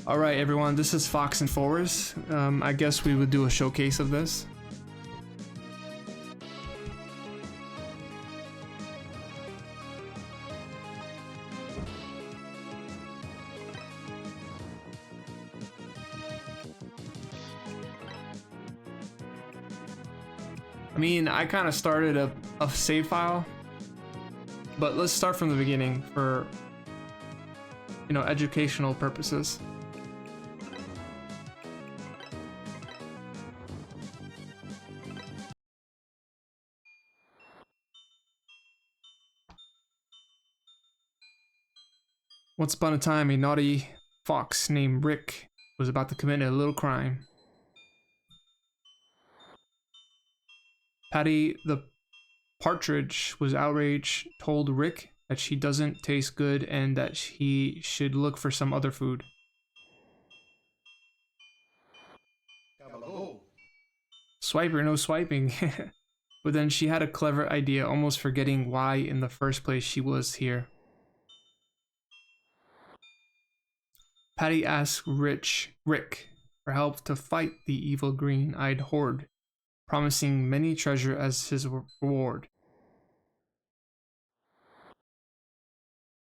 Alright everyone, this is Fox and Forest. I guess we would do a showcase of this. I mean, I kind of started a save file, but let's start from the beginning for, you know, educational purposes. Once upon a time, a naughty fox named Rick was about to commit a little crime. Patty the partridge was outraged, told Rick that she doesn't taste good and that he should look for some other food. Swiper, no swiping. But then she had a clever idea, almost forgetting why in the first place she was here. Patty asked Rick for help to fight the evil green-eyed horde, promising many treasure as his reward.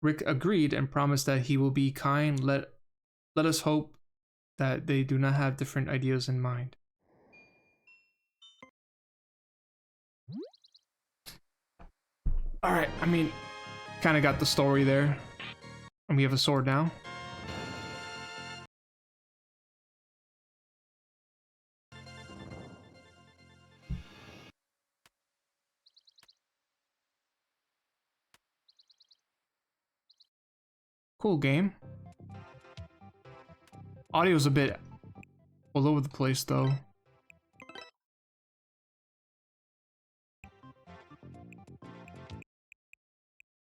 Rick agreed and promised that he will be kind. Let us hope that they do not have different ideas in mind. Alright, I mean, kind of got the story there. And we have a sword now. Cool game. Audio's a bit all over the place though.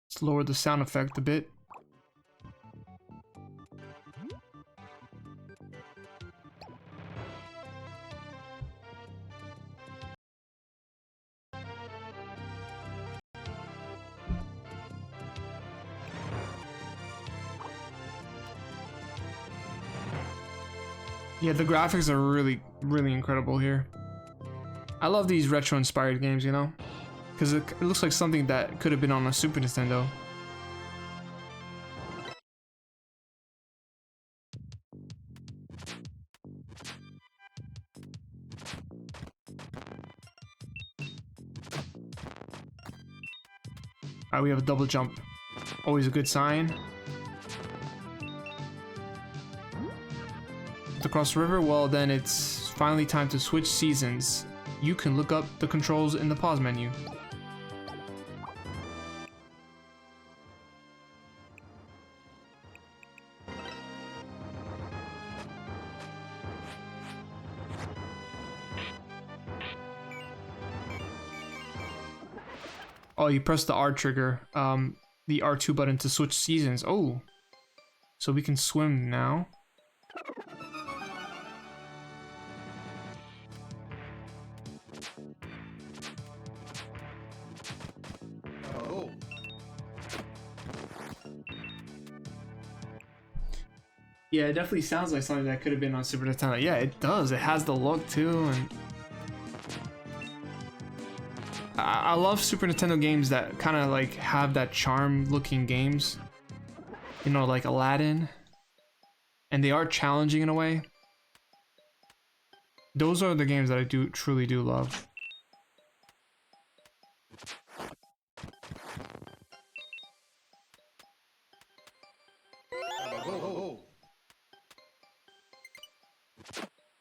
Let's lower the sound effect a bit. Yeah, the graphics are really incredible here. I love these retro inspired games, you know? Because it looks like something that could have been on a Super Nintendo. Alright, we have a double jump. Always a good sign. Across the river, well then it's finally time to switch seasons. You can look up the controls in the pause menu. Oh, you press the R trigger, the R2 button to switch seasons. Oh, so we can swim now. Yeah, it definitely sounds like something that could have been on Super Nintendo. Yeah, it does. It has the look too, and I love Super Nintendo games that kind of like have that charm-looking games. You know, like Aladdin, and they are challenging in a way. Those are the games that I truly do love.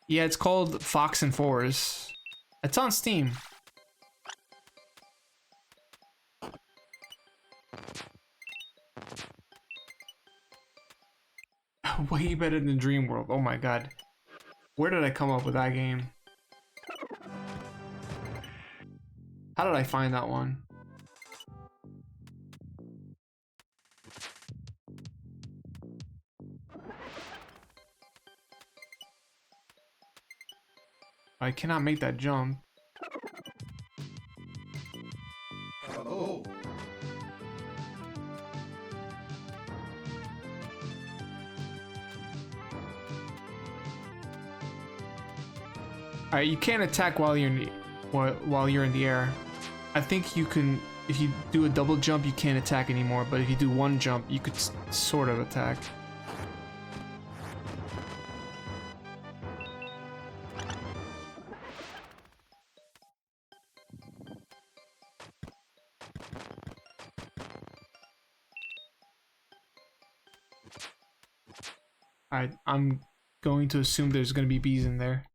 Yeah, it's called Fox and Forest. It's on Steam. Way better than Dream World. Oh my god. Where did I come up with that game? How did I find that one? I cannot make that jump. Oh. Alright, you can't attack while you're in the air. I think you can, if you do a double jump, you can't attack anymore, but if you do one jump, you could sort of attack. I'm going to assume there's going to be bees in there.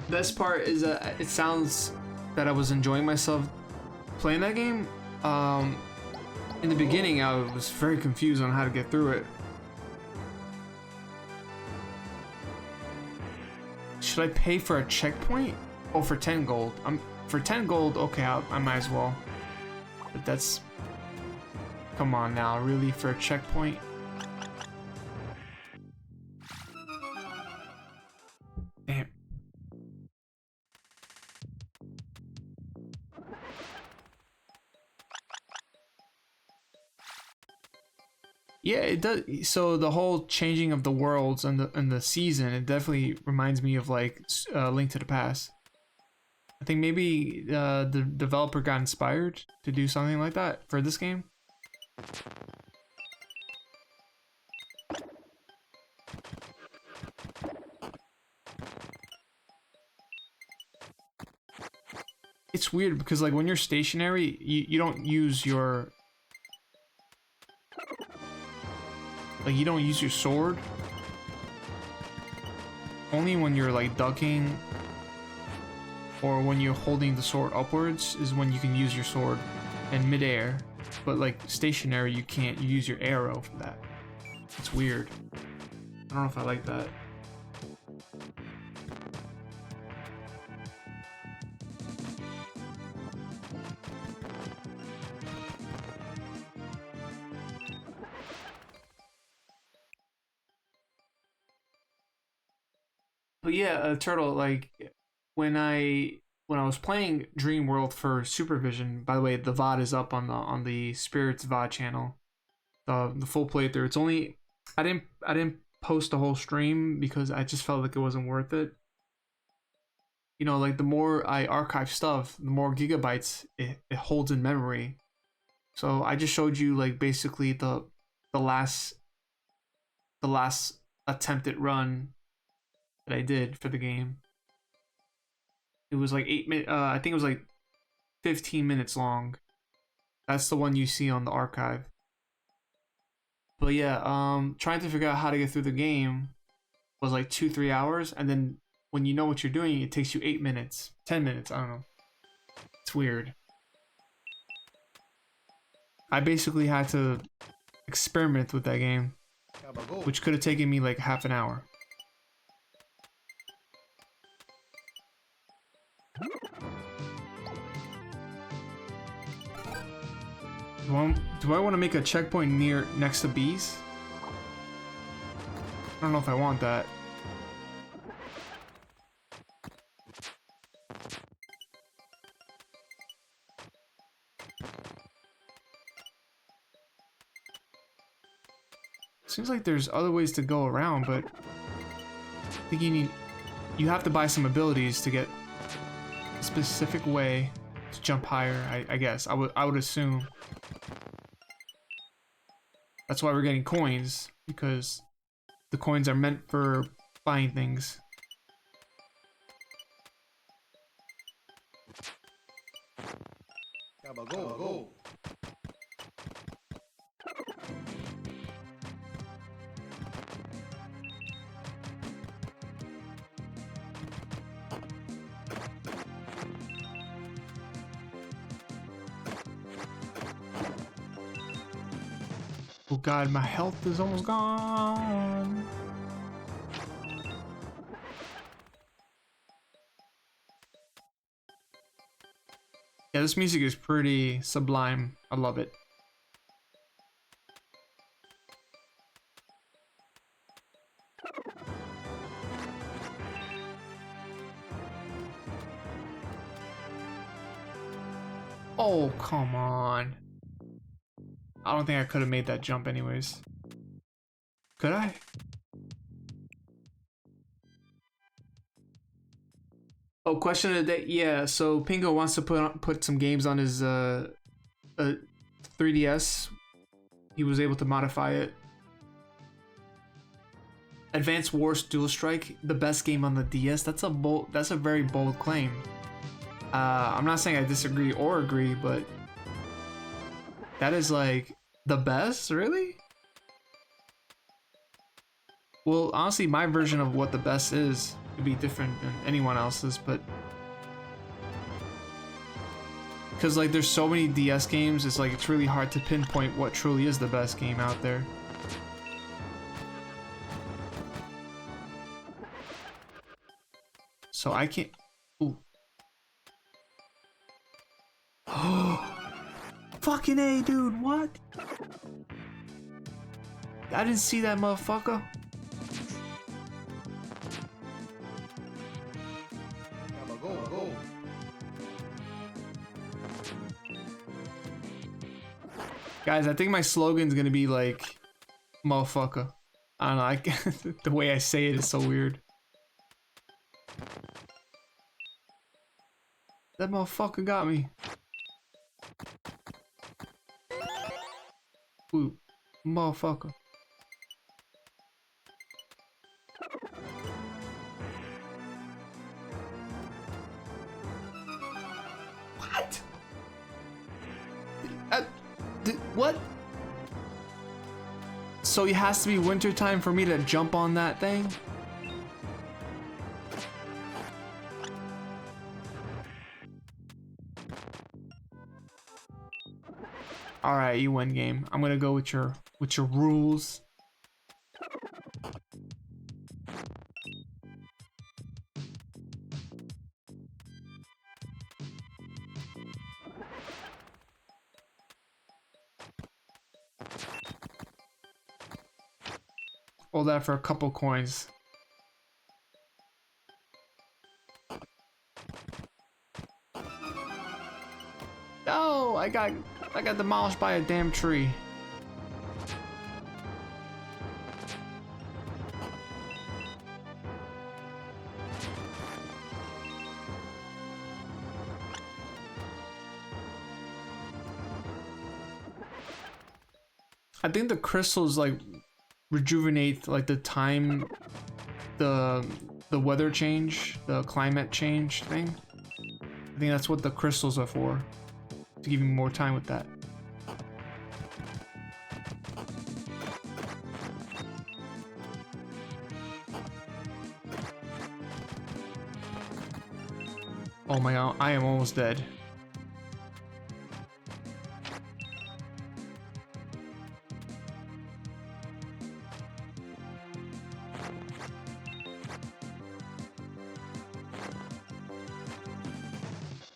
Best part is that it sounds that I was enjoying myself playing that game. In the beginning, I was very confused on how to get through it. Should I pay for a checkpoint? Oh, for 10 gold. For 10 gold, okay, I might as well. But that's... Come on now, really? For a checkpoint? Damn. Yeah, it does. So the whole changing of the worlds and the season, it definitely reminds me of like Link to the Past. I think maybe the developer got inspired to do something like that for this game. It's weird because like when you're stationary, you don't use your... Like, you don't use your sword. Only when you're, like, ducking or when you're holding the sword upwards is when you can use your sword in midair. But, like, stationary, you can't use your arrow for that. It's weird. I don't know if I like that. But yeah, Turtle, like when I was playing Dream World for Supervision, by the way, the VOD is up on the Spirits VOD channel. The full playthrough. It's only I didn't post the whole stream because I just felt like it wasn't worth it. You know, like the more I archive stuff, the more gigabytes it holds in memory. So I just showed you like basically the last attempted run that I did for the game. It was like 8 minutes. I think it was like 15 minutes long. That's the one you see on the archive. But yeah, trying to figure out how to get through the game was like 2-3 hours, and then when you know what you're doing, it takes you 8 minutes, 10 minutes. I don't know. It's weird. I basically had to experiment with that game, which could have taken me like half an hour. Do I want to make a checkpoint next to bees? I don't know if I want that. Seems like there's other ways to go around, but I think you have to buy some abilities to get a specific way to jump higher. I guess I would assume. That's why we're getting coins, because the coins are meant for buying things. Go. Oh god, my health is almost gone. Yeah, this music is pretty sublime. I love it. Oh, come on. I don't think I could have made that jump anyways. Could I? Oh, question of the day. Yeah, so Pingo wants to put some games on his 3DS. He was able to modify it. Advanced Wars Dual Strike, the best game on the DS. That's a very bold claim. I'm not saying I disagree or agree, but that is like the best, really? Well, honestly, my version of what the best is could be different than anyone else's, but because like there's so many DS games, it's like it's really hard to pinpoint what truly is the best game out there. So I can't. Ooh. Fucking A, dude, what? I didn't see that motherfucker. Go. Guys, I think my slogan's gonna be like, motherfucker. I don't know, the way I say it is so weird. That motherfucker got me. Ooh, motherfucker. What? What? So it has to be winter time for me to jump on that thing? All right, you win game. I'm gonna go with your rules. Hold that for a couple coins. No, I got demolished by a damn tree. I think the crystals like rejuvenate like the time, the weather change, the climate change thing. I think that's what the crystals are for, to give you more time with that. Oh my god, I am almost dead.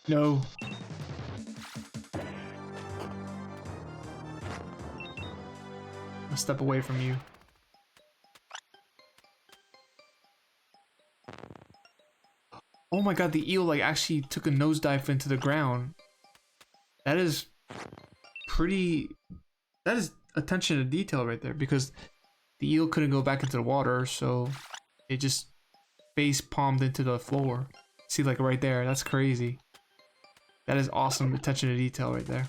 No. I'll step away from you. Oh my god, the eel like actually took a nosedive into the ground. That is pretty... That is attention to detail right there, because the eel couldn't go back into the water, so it just face palmed into the floor. See, like right there, that's crazy. That is awesome attention to detail right there.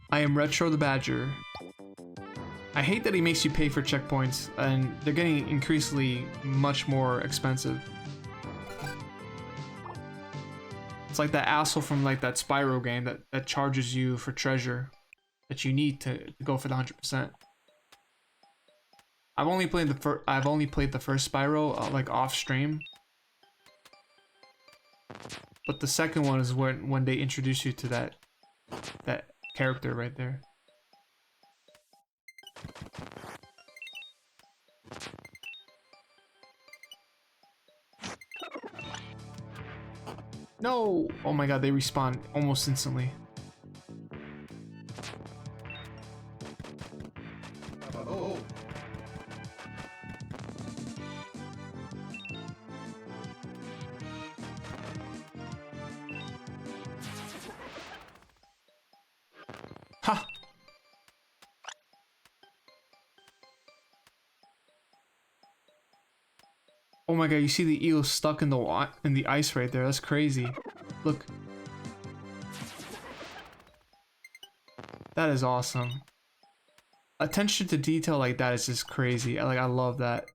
I am Retro the Badger. I hate that he makes you pay for checkpoints, and they're getting increasingly much more expensive. It's like that asshole from like that Spyro game that charges you for treasure that you need to go for the 100%. I've only played the first Spyro like off stream, but the second one is when they introduce you to that character right there. No! Oh my god, they respawn almost instantly. Oh. Ha! Oh my god, you see the eel stuck in the ice right there. That's crazy. Look. That is awesome. Attention to detail like that is just crazy. I love that.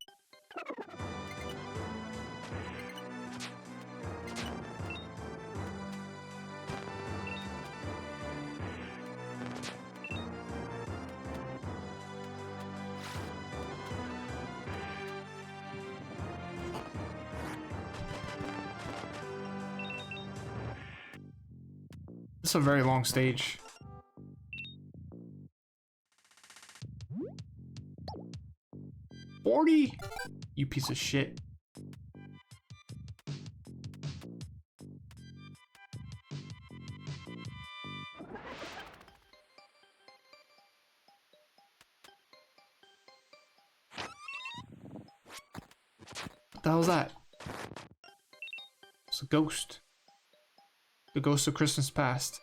It's a very long stage. $40? You piece of shit. What the hell is that? It's a ghost. The ghost of Christmas past.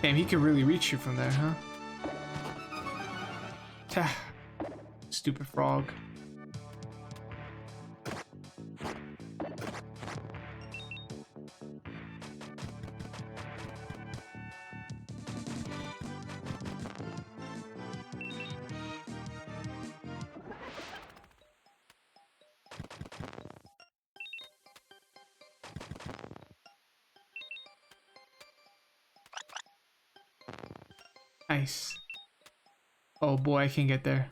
Damn, he can really reach you from there, huh? Tah. Stupid frog. Nice. Oh boy, I can't get there.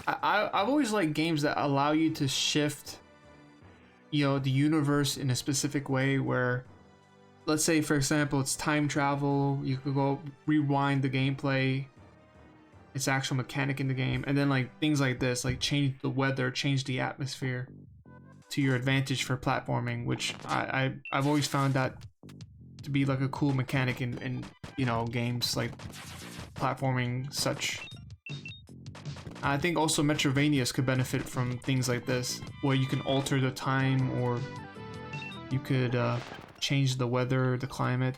I've always liked games that allow you to shift, you know, the universe in a specific way where, let's say for example, it's time travel, you could go rewind the gameplay, its actual mechanic in the game, and then like things like this, like change the weather, change the atmosphere to your advantage for platforming, which I've always found that to be like a cool mechanic in you know, games like platforming such. I think also Metrovanias could benefit from things like this, where you can alter the time, or you could change the weather, the climate.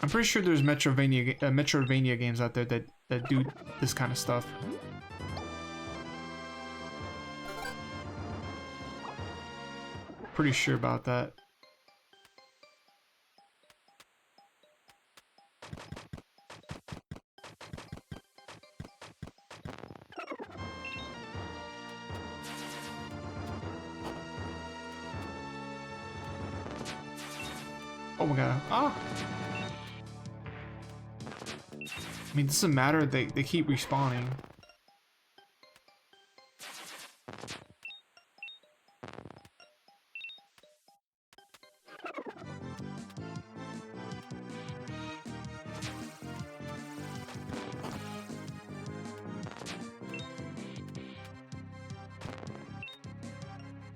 I'm pretty sure there's Metrovania games out there that do this kind of stuff. Pretty sure about that. Oh my god. Ah! I mean, it doesn't matter, they keep respawning.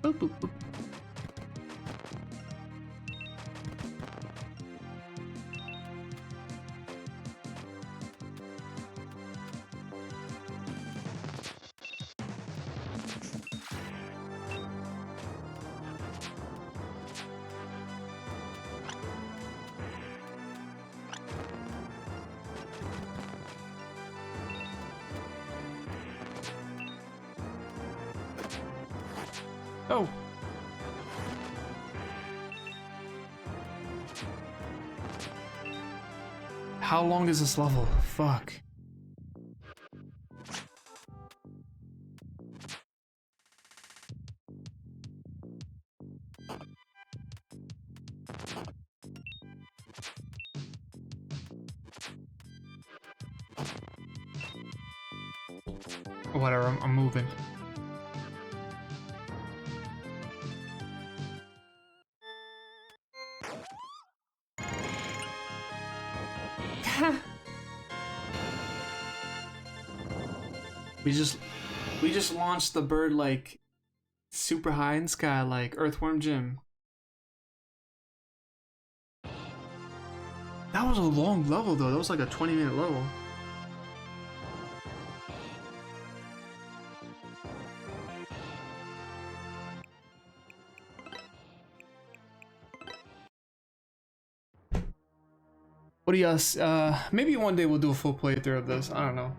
Boop, boop, boop. Oh. How long is this level? Fuck. Whatever, I'm moving. we just launched the bird like super high in sky, like Earthworm Jim. That was a long level though. That was like a 20-minute level. What do you guys? Maybe one day we'll do a full playthrough of this. I don't know.